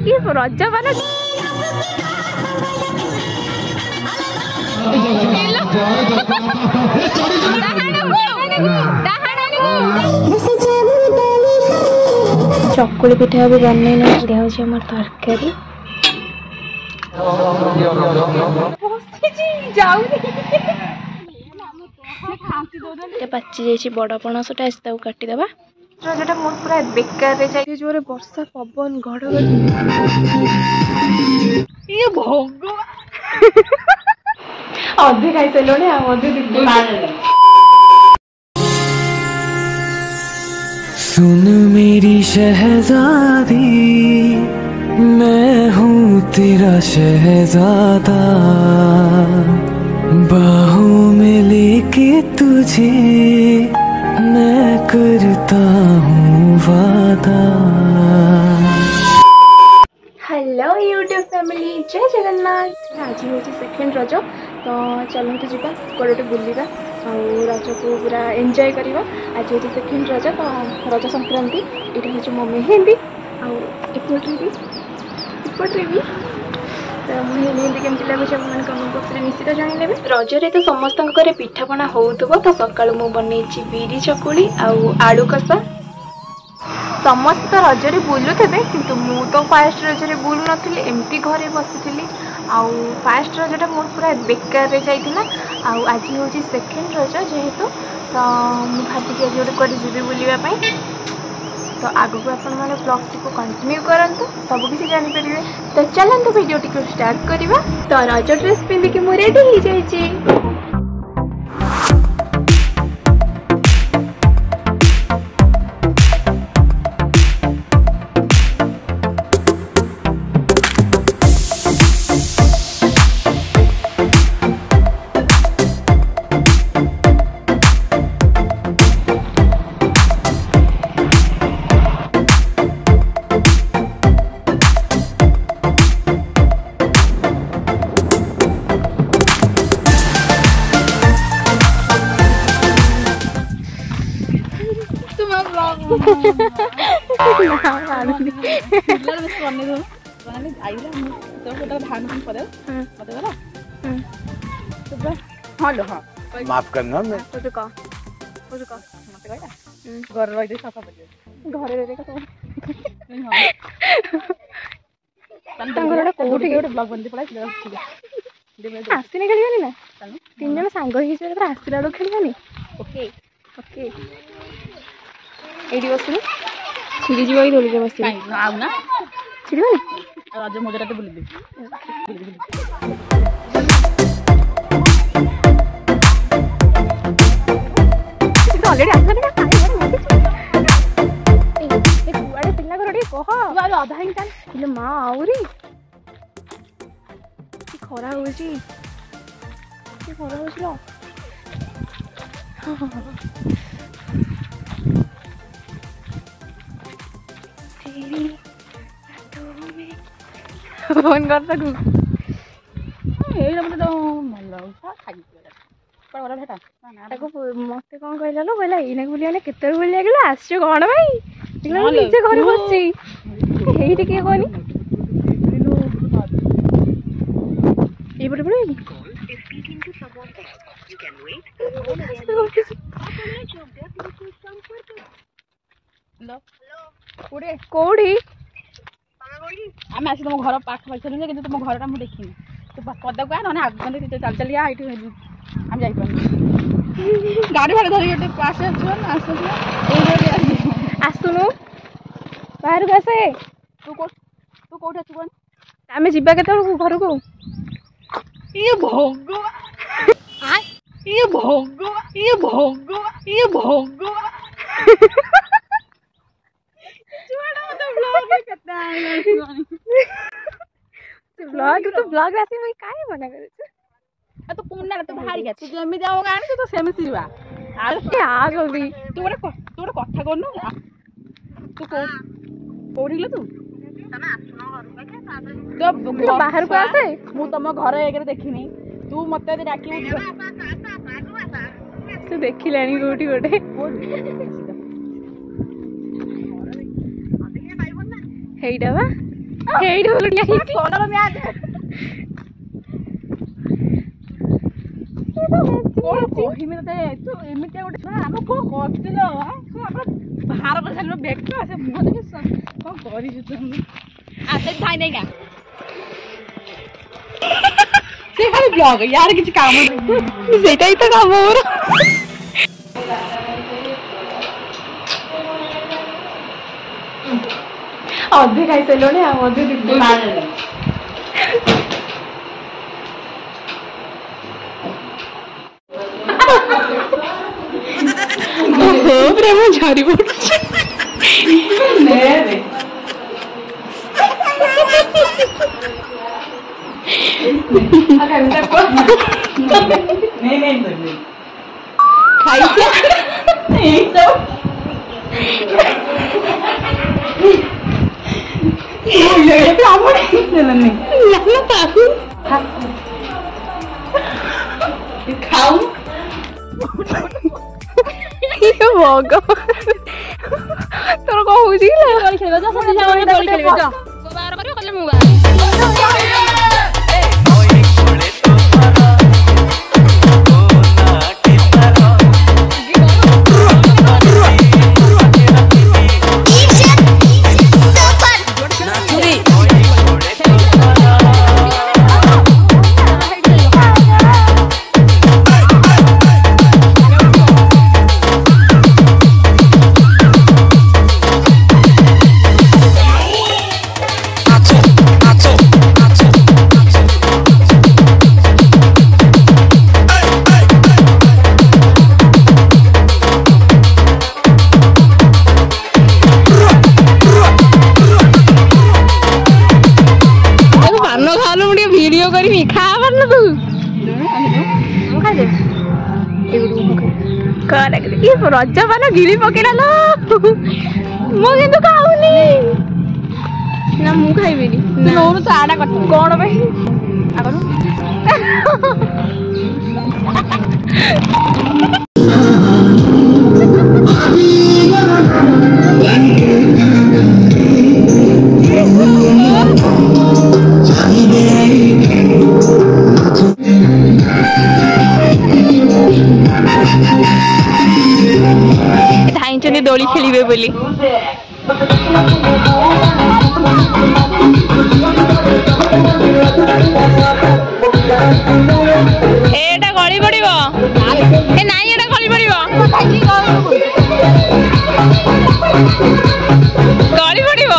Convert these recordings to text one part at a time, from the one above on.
ये रज पान चकुली पिठा भी बनने दिया हमार तरकारी पाची जाइए बड़ पणसटा आज काटिदेबा जो मोर पूरा बेकार रे जाए जोरे वर्षा पवन घड़घड़ी ये भगवान अधे खाई सारे अधे सुन मेरी शहजादी मैं हूँ तेरा शहजादा बाहों में लेके तुझे मैं करता हूँ वादा। हेलो यूट्यूब फैमिली जय जगन्नाथ आज हूँ सेकेंड रज तो चलते जावा गोटे बुलवा रज को पूरा एंजॉय करवा आज हूँ सेकेंड रज तो रज संक्रांति ये हूँ मो मेहेंदी आउटे भी तो मेहेंदी केमती लगुच मैंने कमेंट बॉक्स में निश्चित जानदेवे रजरे तो समस्त घरे पिठापणा होउथबो तो सकाळु मु बनेछि बिरी चकुली आलू कसा समस्त तो रजरे बुलुथे किंतु मु तो फास्ट रजरे बुलु नथिली एमती घरे बसिथिली आउ फास्ट रजटा मोर पूरा बेकार रे जाइथिला आउ आज होछि सेकेंड रज जेहेतु तो मु भाबी आज गोटे कर जीवी बुलिबा पई तो आगु को आपण माने ब्लॉग को कंटिन्यू करंतु सब किसी जानि परिबे तो चलंतु वीडियो टिको स्टार्ट करिवा तो रज ड्रेस पिंधि के मु रेडी हो जाइछि। माफ करना मैं घर आसने खेल ना तीन जन सांग आसला बेलू खेल ओके ओके ये बस छिड़ी जीव दोली बस ना छिड़ी रज मजा बुले ऑलरेडी कुआड़े पिला घर कह अधा हिंसा हेलो माँ आहरी खरा हो फोन कर सकू मत कौन कहला लो कहला एना बुलिया केते बुलिया गेला आसो कौन भाई निजे घर बसची एठी के कहनी ए बड़े बड़े कोड़ी आम आसी तुम घर पाख पाख कि तुम घर मुझे देखनी तू पदा को ना आगे चल चलिया आम जा गाड़ी भाड़ा धरिक पास आसुनु बाहर को आसे तू कौट अच्छु कौन आम जा के घर को ये भगवान ये भगवान ये भगवान ये भगवान ब्लॉग रासी में काहे मना करे तो पुन्ना तो भारी गया तू जेमी जाओ गान तो सेमी सिवा आ गबी तू गोटे कथा करनु तू कोड़ी ले तू तमे आसुनो घर के तो बाहर को आसे मु तम घर एगरे देखिनी तू मते डाकी तू देखि लेनी कोठी गोटे ହେଇଟା ବା ହେଇଟା ଓଲଟିଆ ହେଇଛି କଲର ମ୍ୟାଚ କଣ କହିବି ତତେ ତୁ ଏମିତିଆ ଗୋଟେ ଛୁଆ ଆମେ କଣ କରିଥିଲ ଆମର ବାହାର କରି ସାରିଲ ବେକ ସେ ମୁହଁ ଦେଖି କଣ କରିଛୁ ତମେ ଆସେ ଧାଇ ନେଇକା ସେ ଖାଲି ବ୍ଲଗ ୟାର କିଛି କାମ ନାହିଁ ସେଇଟା ହିଁ ତ କାମ ମୋର ଅଧେ ଖାଇସାରିଲଣି ଆଉ ଅଧେ ପ୍ରେମ ଝରି ପଡୁଛି ଖାଉ ଭଗବାନ ତୋର କଣ ହଉଛି କି ଦୋଳି ଖେଳିବ ଯା ଦୋଳି ଖେଳିବ ଯା ବାହାର କରିବ କଲେ ମୁଁ ବାହାର ଭିଡିଓ କରିବି ଖା ପାରୁନ ତୁ ରଜ ପାନ ଗିଳି ପକେଇଲା ଲୋ ମୁଁ କିନ୍ତୁ ଖାଉନି ନା ମୁଁ ଖାଇବିନି ନଉନୁ ତୁ ଆଡା କଥା କଣ ପାଇଁ ଧାଇଁଛନ୍ତି ଦୋଳି ଖେଳିବେ ବୋଲି ଏଟା ଗଳି ପଡିବ ଏ ନାଇଁ ଏଟା ଗଳି ପଡିବ ଗଳି ପଡିବ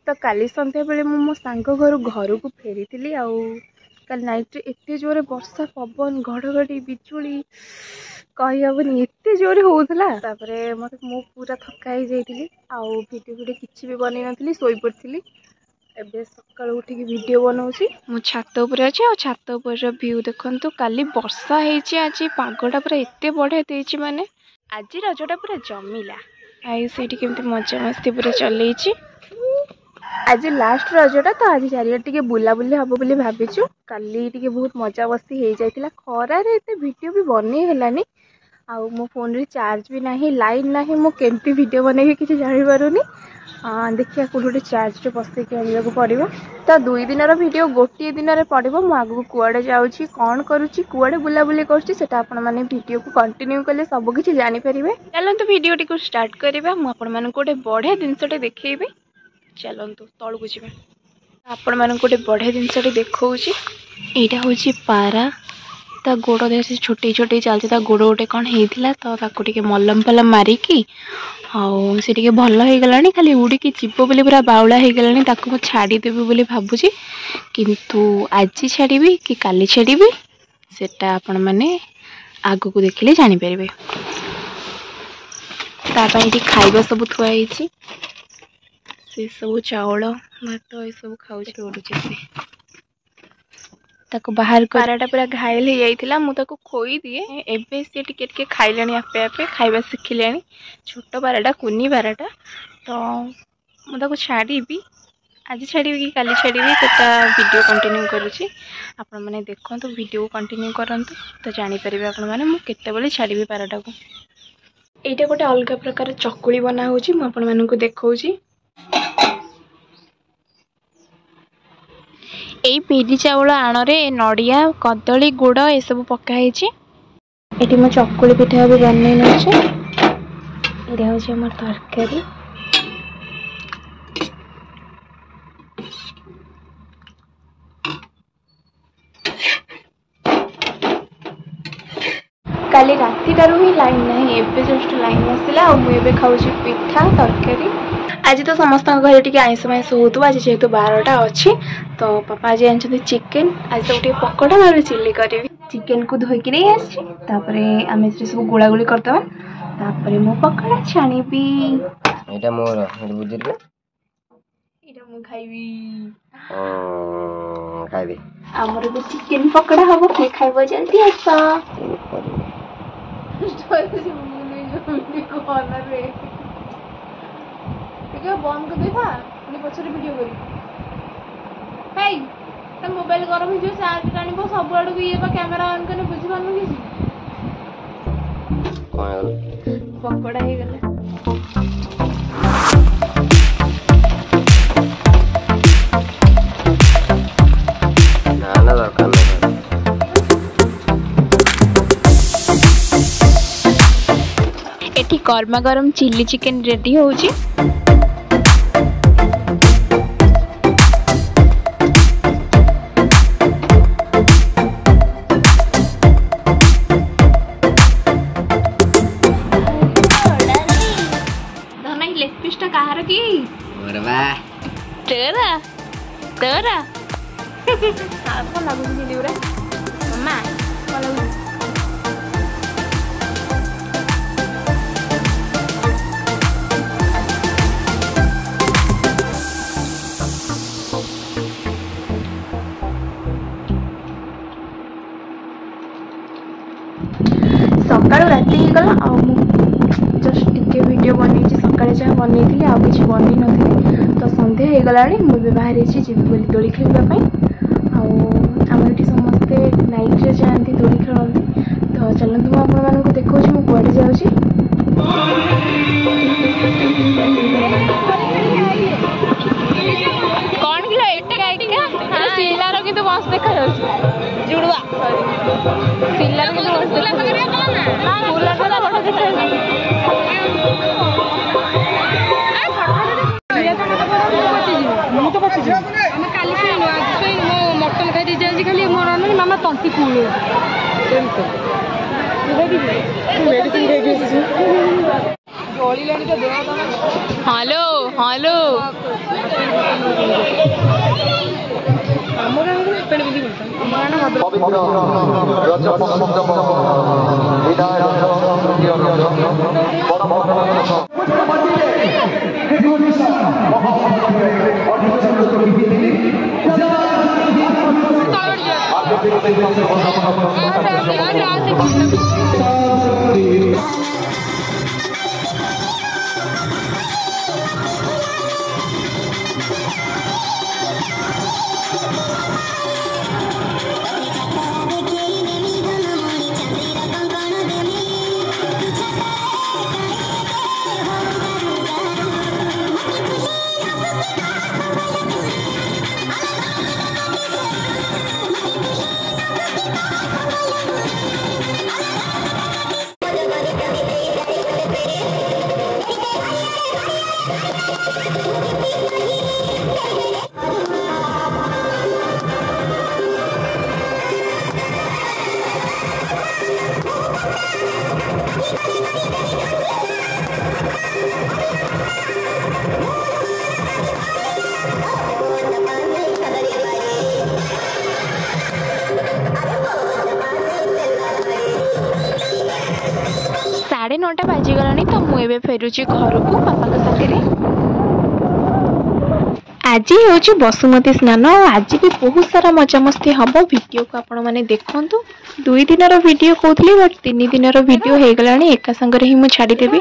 तो काली संध्या बेले मो सांग घरକୁ फेरी आउ काली नाइट एते जोरे वर्षा पवन घड़घड़ी बिजुली कही हेनी एत जोरे होता मत मु पूरा थका ही जाइली आउ भिडियो भिडियो किसी भी बन नी शोई पड़ी एबे सकाल उठिक वीडियो बनाऊँगी मु छात उपर अच्छे आ छात उपर व्यू देखु काली वर्षा होती आज पागटा पूरा एत बढ़िया देती माने आज रजटा पूरा जमिला आई सीटी केमती मजा मस्ती पूरा चल आज लास्ट रजटा तो आज चारिटे बुलाबुली हम बोली भाविचु काली टे बहुत मजा मस्ती हो जाता खरार एत वीडियो भी बनी है आउ मो फोन रे चार्ज भी नहीं लाइन नहीं मु केमती वीडियो बने किसी जानी पारुनी देखिए कौन गोटे चार्ज बसैक आने पड़ो तो 2 दिन वीडियो गोटे दिन में पड़ो मु आगू कुआड़े जाऊँगी कौन करुँची कुआड़े बुलाबुली करें वीडियो को कंटिन्यू कले सबकि जानीपर चलते वीडियो टी स्टार्ट करवा मुझे गोटे बढ़िया जिनसटे देखी चलतु तलू जी आपण मान गोटे बढ़िया जिनसटे देखा यहाँ हूँ पारा ता गोड़ देख छोटे छोटे चलती गोड़ गोटे कौन होता तो ताकू मलम फलम मारिकी आउ सी भल हो गला खाली उड़ीकी जीव बोली पूरा बाउला हो गला ताकू छाड़देवी बोली भावुची किंतु आज छाड़ी कि काली छाड़ी सेटा आपण मैंने आगको देखिले जानी परिबे। ये खाइबा सब थुआई से सब चाउल भात ये सब खाऊ से ताको बाहर पाराटा पूरा घायल हो जाइथिला मु ताको खोई दिए एबे से टिके टिके खाइलानी आपे आपे खाइबा शिखिलानी छोट पाराटा कुनी पाराटा तो मु ताको छाड़ीबी आज छाड़ी कि काली छाड़ी सेटा वीडियो कंटिन्यू करुच्ची आपण मैंने देखो तो वीडियो कंटिन्यू करंतु तो जानी परिबे आपण माने मु केते बेले छाड़ीबी पाराटा को। एटा गोटे अलग प्रकार चकुली बना होची मु आपण मानकु देखौची। एई बिरी चाउल आणरे नड़िया कदली गुड़ ये सब पकाई ये मो चकुली पिठा भी बन नौचे ये हूँ आम तरकारी काली रातिटारू ही लाइन नहीं एबे जस्ट लाइन आसला मुझे खाऊँ पिठा तरकारी। आज तो समस्त घर टे आईस माइस हो आज जेहेतु 12टा अच्छी तो पापा आज आनी चिकेन आज तो गोटे पकोड़ा ना चिल्ली करी चिकेन को धोईक नहीं आसपर आम सब गोला गोली करदे मो पकोड़ा छाणीबी आमर भी चिकेन पकोड़ा हम किए खाइब जल्दी आस बंद कर देखा पछरे वीडियो करी मोबाइल गरम हो चार्ज टाणी सब आड़ को ये कैमेरा ऑन करने बुझी पारनु किसी पकोड़ा हो गला ना दरकार एठी गर्मा गरम चिल्ली चिकेन रेडी होउची। कहार की तेरा तेरा कौन लगुच मम्मा कौन लगुच सकाळु राति ही गला आ जस्ट टिके वीडियो बनी सकाळे जहाँ बनी थी आ किसी बनी नी तो संध्या हो गला मुझे बाहर जी बोली दोली खेलवाई आम ये समस्ते नाइट रे जाती दोली खेलती तो चलते मुझे देखा मुझे जाऊँगी कौन किलो सिलार कि बस देखा जुड़वा सिलार मटन खाई जाए खाली मोर मामा तंती फुल हेलो हेलो 9:30 ବାଜିଗଲାଣି ତ ମୁଁ ଏବେ ଫେରୁଛି ଘରକୁ ବାପାଙ୍କ ସାଥିରେ। ଆଜି ହେଉଛି ବସୁମତୀ ସ୍ନାନ ଆଉ ଆଜି ବି ବହୁତ ସାରା ମଜାମସ୍ତି ହବ। ଭିଡ଼ିଓକୁ ଆପଣମାନେ ଦେଖନ୍ତୁ। 2 ଦିନର ଭିଡ଼ିଓ କହୁଥିଲି ବଟ୍ 3 ଦିନର ଭିଡ଼ିଓ ହେଇଗଲାଣି। ଏକା ସାଙ୍ଗରେ ହିଁ ମୁଁ ଛାଡ଼ିଦେବି।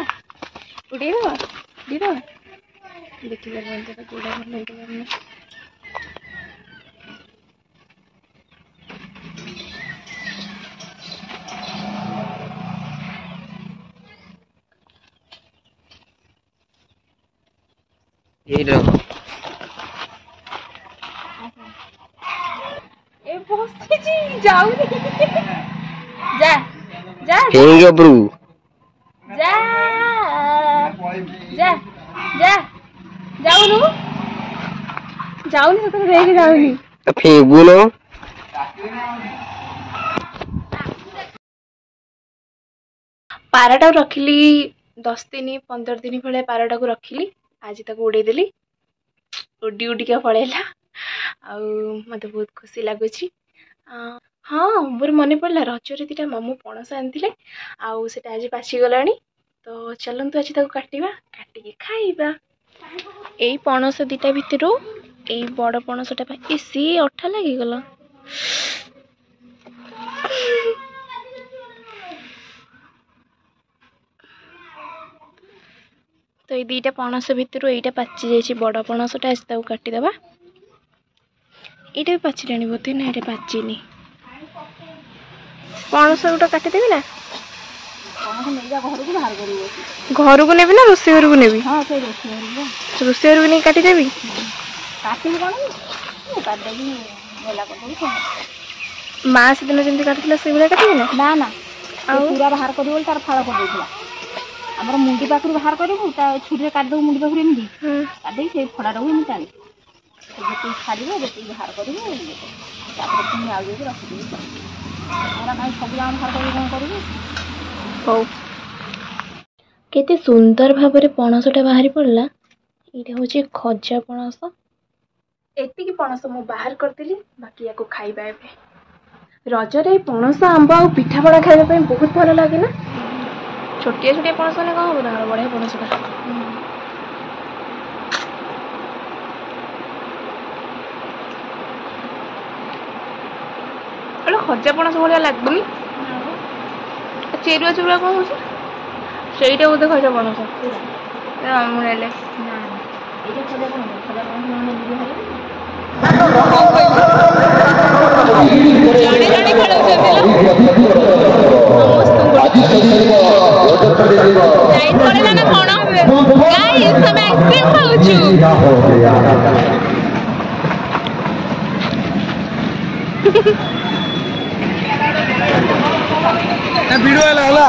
ଏଇଟା ଏ ବସିଛି ଯାଉନି। ଯା ଯା ହେଙ୍ଗେ ଉପରକୁ ଯା ଯା ଯା ଯାଉନୁ ଯାଉନି ସତରେ ଦେଇକି ଯାଉନି। ଫେଙ୍ଗୁନ ପାରାଟାକୁ ରଖିଲି 10 ଦିନ 15 ଦିନ ଭଳିଆ ପାରାଟାକୁ ରଖିଲି। ଆଜି ତାକୁ ଉଡ଼େଇଦେଲି। ଉଡ଼ି ଉଡ଼ିକା ପଳେଇଲା ଆଉ ମୋତେ ବହୁତ ଖୁସି ଲାଗୁଛି। ହଁ ମୋର ମନେ ପଡ଼ିଲା ରଜରେ 2ଟା ମାମୁଁ ପଣସ ଆଣିଥିଲେ ଆଉ ସେଟା ଆଜି ପାଚିଗଲାଣି। ତ ଚାଲନ୍ତୁ ଆଜି ତାକୁ କାଟିବା, କାଟିକି ଖାଇବା। ଏଇ ପଣସ 2ଟା ଭିତରୁ ଏଇ ବଡ଼ ପଣସଟା ବେଶୀ ଅଠା ଲାଗିଗଲା। ତ ଏଇ 2ଟା ପଣସ ଭିତରୁ ଏଇଟା ପାଚି ଯାଇଛି, ବଡ଼ ପଣସଟା। ଆଜି ତାକୁ କାଟିଦେବା। ଏଇଟା ବି ପାଚିଲାଣି ବୋଧେ ନା ଏଇଟା ପାଚିନି। ପଣସ ଗୋଟା କାଟିଦେବି ନା? ଘରକୁ ନେବି ନା ରୋଷେଇ ଘରକୁ ନେବି? ରୋଷେଇ ଘରକୁ ନେଇ କାଟିଦେବି। ମା ସେଦିନ ଯେମିତି କାଟିଥିଲା ସେଇଭଳିଆ କାଟିବି ନା? ନା ନା ଆଉ ପୁରା ବାହାର କରିବ ବୋଲି ତାର ଫାଳ କରିଦେଇଥିଲା। ଆମର ମୁଣ୍ଡି ପାଖରୁ ବାହାର କରିବୁ, ତା ଛୁରୀରେ କାଟିଦେବୁ ମୁଣ୍ଡି ପାଖରୁ ଏମିତି କାଟିଦେଇ ସେଇ ଫଡ଼ାଟାକୁ ଏମିତି ଟାଣି ଯେତିକି ଛାଡ଼ିବ ଯେତିକି ବାହାର କରିବୁ। ତାପରେ ପୁଣି ଆଉ ଯାଇକି ରଖିଦେବି। କାହିଁ ସବୁ ଯାକ ବାହାର କରିକି କ'ଣ କରିବୁ? ହଉ, କେତେ ସୁନ୍ଦର ଭାବରେ ପଣସଟା ବାହାରି ପଡ଼ିଲା। ଏଇଟା ହେଉଛି ଖଜା ପଣସ। ଏତିକି ପଣସ ମୁଁ ବାହାର କରିଦେଲି, ବାକି ୟାକୁ ଖାଇବା ଏବେ। ରଜରେ ପଣସ ଆମ୍ବ ଆଉ ପିଠାପଣା ଖାଇବା ପାଇଁ ବହୁତ ଭଲ ଲାଗେ ନା? ଛୋଟିଆ ଛୋଟିଆ ପଣସ ହେଲେ କ'ଣ ହବ, ତାଙ୍କର ବଢ଼ିଆ ପଣସଟା। ଖଜା ପଣସ ଭଳିଆ ଲାଗୁନି। ଚେରୁଆ ଚେରୁଆ କ'ଣ ହଉଛି ସେଇଟା ବୋଧେ ଖଜା ପଣସ। ମୁଁ ନେଲେ ଜଣେ ଜଣେ ଭିଡିଓ ହେଲା ହେଲା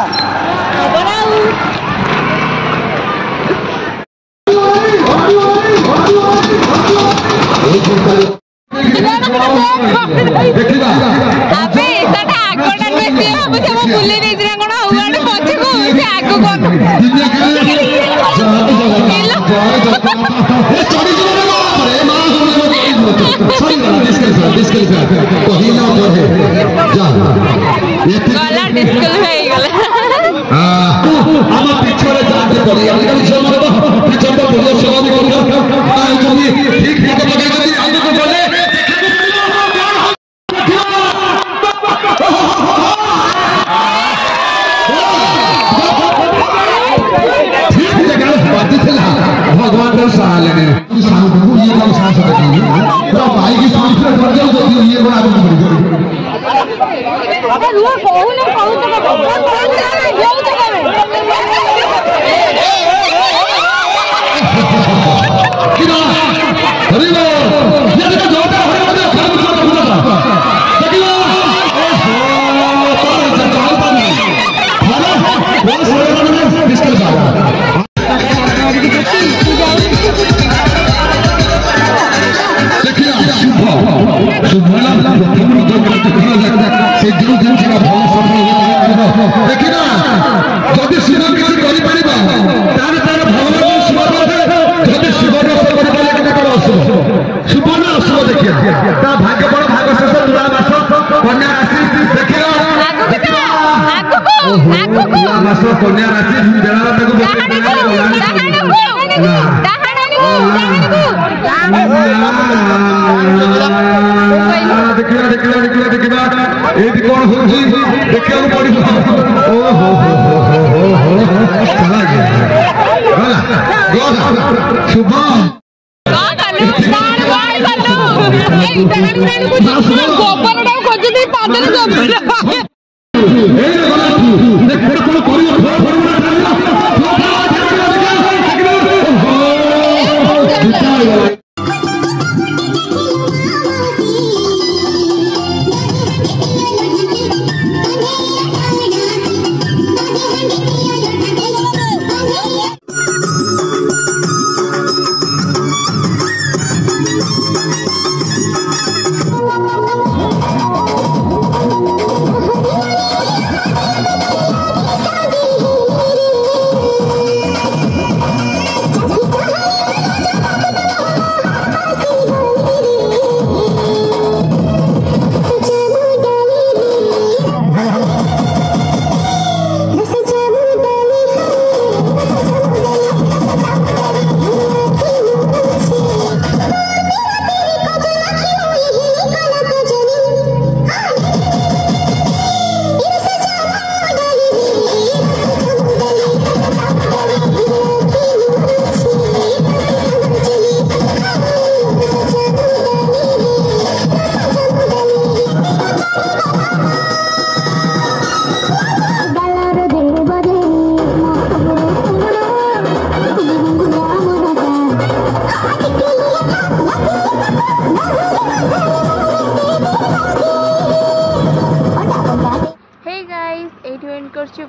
ଆଗକୁ मास्टर कन्या राशि बेला तक देखिए देखिए देखिए देखिए ये कौन हो देखिए पड़ो ओहो चला गया शुभ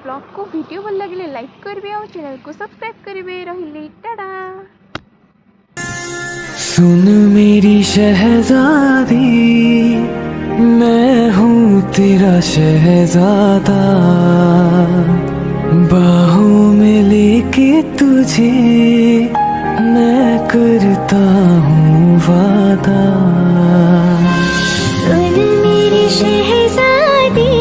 ब्लॉग को वीडियो भल लगे लाइक करेंगे और चैनल को सब्सक्राइब करेंगे रही टाटा। सुन मेरी शहजादी मैं हूँ तेरा शहजादा बाहों में लेके तुझे मैं करता हूँ वादा। सुन मेरी शहजादी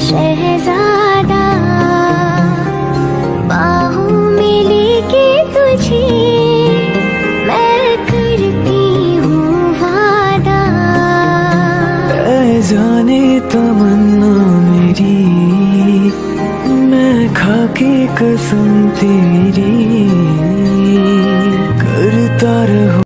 शहजादा बाहों में लेके तुझे मैं करती हूँ वादा। जाने तमन्ना मेरी मैं खाके कसम तेरी करता